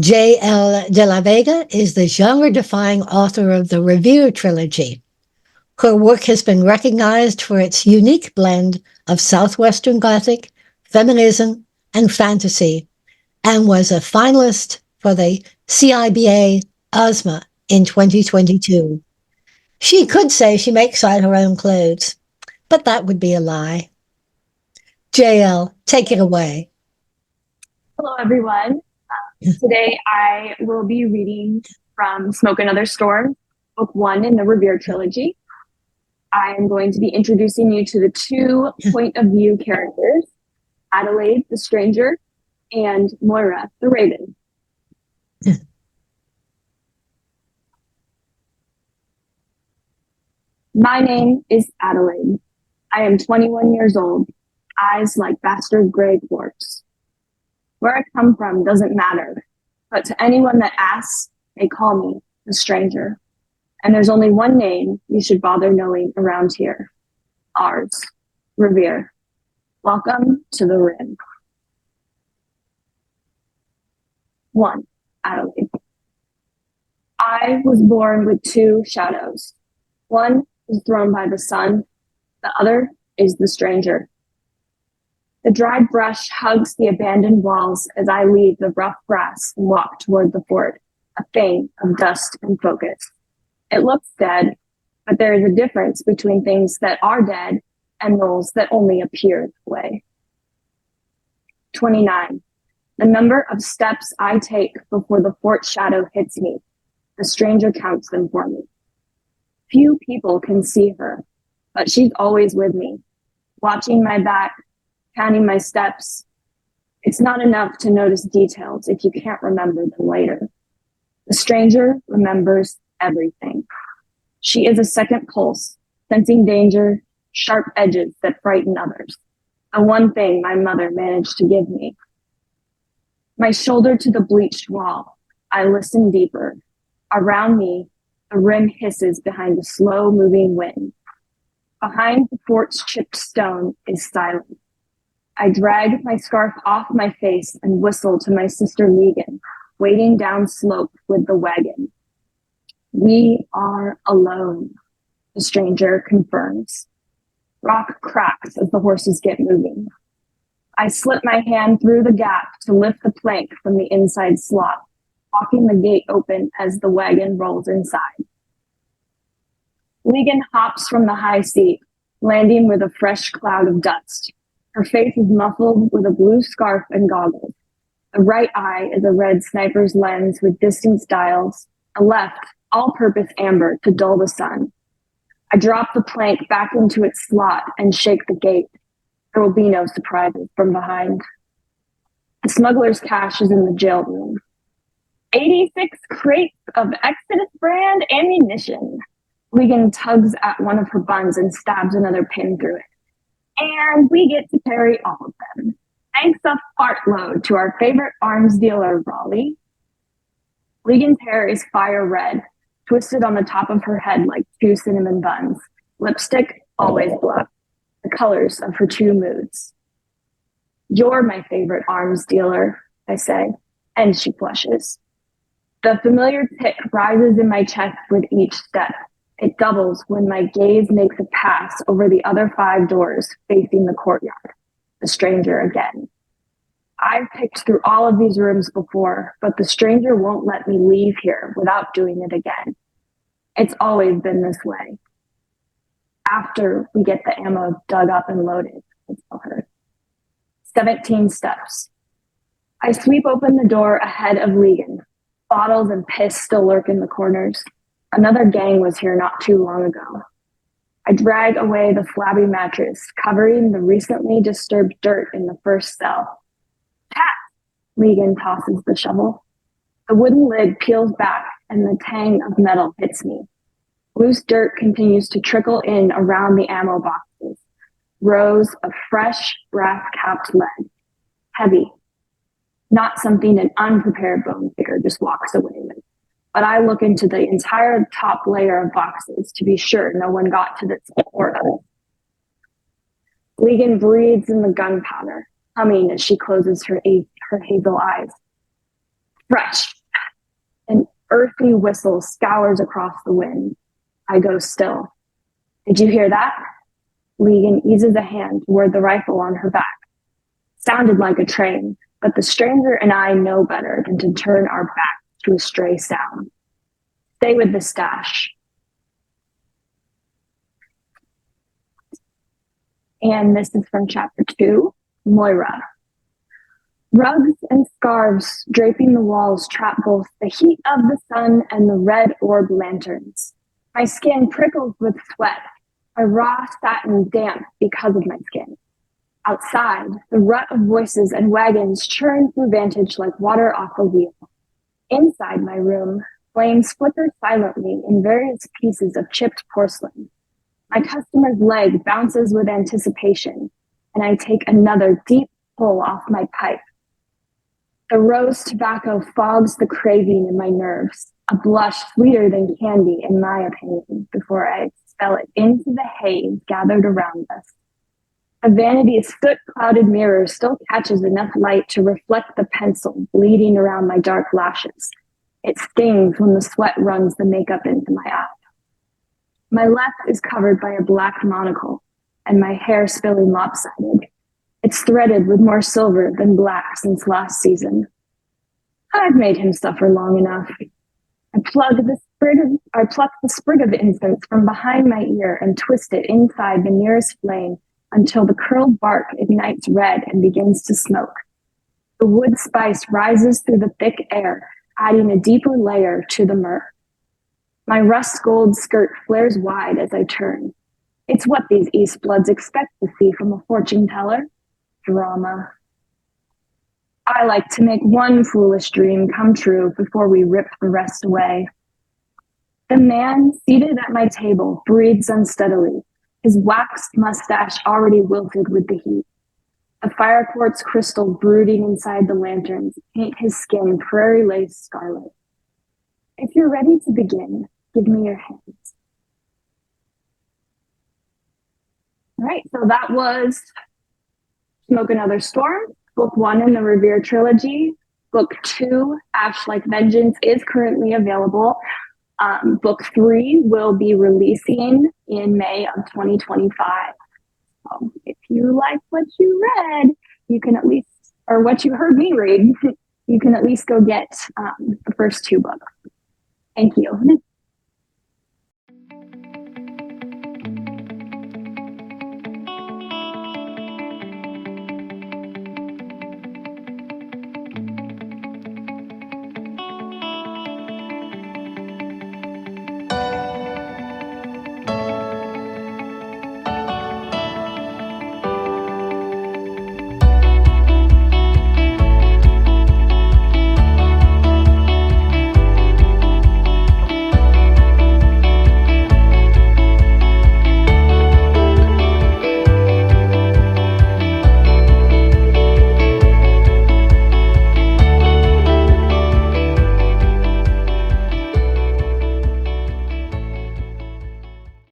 J.L. Delavega is the genre-defying author of the Revere trilogy. Her work has been recognized for its unique blend of Southwestern Gothic, feminism, and fantasy, and was a finalist for the CIBA Ozma in 2022. She could say she makes all her own clothes, but that would be a lie. JL, take it away. Hello, everyone. Today I will be reading from Smoke Another Storm, Book 1 in the Revere trilogy. I am going to be introducing you to the two point of view characters, Adelaide, the stranger, and Moira, the raven. My name is Adelaide. I am 21 years old, eyes like bastard gray quartz. Where I come from doesn't matter, but to anyone that asks, they call me the stranger. And there's only one name you should bother knowing around here. Ours, Revere. Welcome to the Rim. 1. Adelaide. I was born with two shadows. One is thrown by the sun, the other is the stranger. The dried brush hugs the abandoned walls as I leave the rough grass and walk toward the fort, a thing of dust and focus. It looks dead, but there is a difference between things that are dead and those that only appear that way. 29. The number of steps I take before the fort shadow hits me. The stranger counts them for me. Few people can see her, but she's always with me, watching my back, counting my steps. It's not enough to notice details if you can't remember them later. The stranger remembers everything. She is a second pulse, sensing danger, sharp edges that frighten others. The one thing my mother managed to give me. My shoulder to the bleached wall, I listen deeper. Around me, the rim hisses behind a slow-moving wind. Behind the fort's chipped stone is silence. I drag my scarf off my face and whistle to my sister Megan, waiting down slope with the wagon. We are alone, the stranger confirms. Rock cracks as the horses get moving. I slip my hand through the gap to lift the plank from the inside slot, walking the gate open as the wagon rolls inside. Megan hops from the high seat, landing with a fresh cloud of dust. Her face is muffled with a blue scarf and goggles. The right eye is a red sniper's lens with distance dials, a left, all-purpose amber to dull the sun. I drop the plank back into its slot and shake the gate. There will be no surprises from behind. The smuggler's cache is in the jail room. 86 crates of Exodus brand ammunition. Megan tugs at one of her buns and stabs another pin through it. And we get to carry all of them. Thanks a fartload to our favorite arms dealer, Raleigh. Megan's hair is fire red, twisted on the top of her head like two cinnamon buns. Lipstick, always black, the colors of her two moods. You're my favorite arms dealer, I say, and she flushes. The familiar tick rises in my chest with each step. It doubles when my gaze makes a pass over the other 5 doors facing the courtyard. The stranger again. I've picked through all of these rooms before, but the stranger won't let me leave here without doing it again. It's always been this way. After we get the ammo dug up and loaded, I tell her. 17 steps. I sweep open the door ahead of Legan. Bottles and piss still lurk in the corners. Another gang was here not too long ago. I drag away the flabby mattress, covering the recently disturbed dirt in the first cell. Cat! Megan tosses the shovel. The wooden lid peels back and the tang of metal hits me. Loose dirt continues to trickle in around the ammo boxes. Rows of fresh, brass-capped lead. Heavy. Not something an unprepared bone picker just walks away with. But I look into the entire top layer of boxes to be sure no one got to this before us. Legan breathes in the gunpowder, humming as she closes her hazel eyes. Fresh. earthy whistle scours across the wind. I go still. Did you hear that? Legan eases a hand toward the rifle on her back. Sounded like a train, but the stranger and I know better than to turn our back to a stray sound. Stay with the stash. And this is from chapter 2, Moira. Rugs and scarves draping the walls trap both the heat of the sun and the red orb lanterns. My skin prickles with sweat, my raw satin damp because of my skin. Outside, the rut of voices and wagons churn through Vantage like water off a wheel. Inside my room, flames flicker silently in various pieces of chipped porcelain. My customer's leg bounces with anticipation, and I take another deep pull off my pipe. The rose tobacco fogs the craving in my nerves, a blush sweeter than candy, in my opinion, before I expel it into the haze gathered around us. A vanity's soot-clouded mirror still catches enough light to reflect the pencil bleeding around my dark lashes. It stings when the sweat runs the makeup into my eye. My left is covered by a black monocle, and my hair spilling lopsided. It's threaded with more silver than black since last season. I've made him suffer long enough. I pluck the sprig of incense from behind my ear and twist it inside the nearest flame until the curled bark ignites red and begins to smoke. The wood spice rises through the thick air, adding a deeper layer to the myrrh. My rust gold skirt flares wide as I turn. It's what these East Bloods expect to see from a fortune teller. Drama. I like to make one foolish dream come true before we rip the rest away. The man seated at my table breathes unsteadily, his waxed mustache already wilted with the heat. The fire quartz crystal brooding inside the lanterns paint his skin prairie lace scarlet. If you're ready to begin, give me your hands. All right, so that was Smoke Another Storm, book 1 in the Revere trilogy. Book 2, Ash Like Vengeance, is currently available. Book 3 will be releasing in May of 2025. If you like what you read, you can at least, or what you heard me read, you can at least go get the first 2 books. Thank you.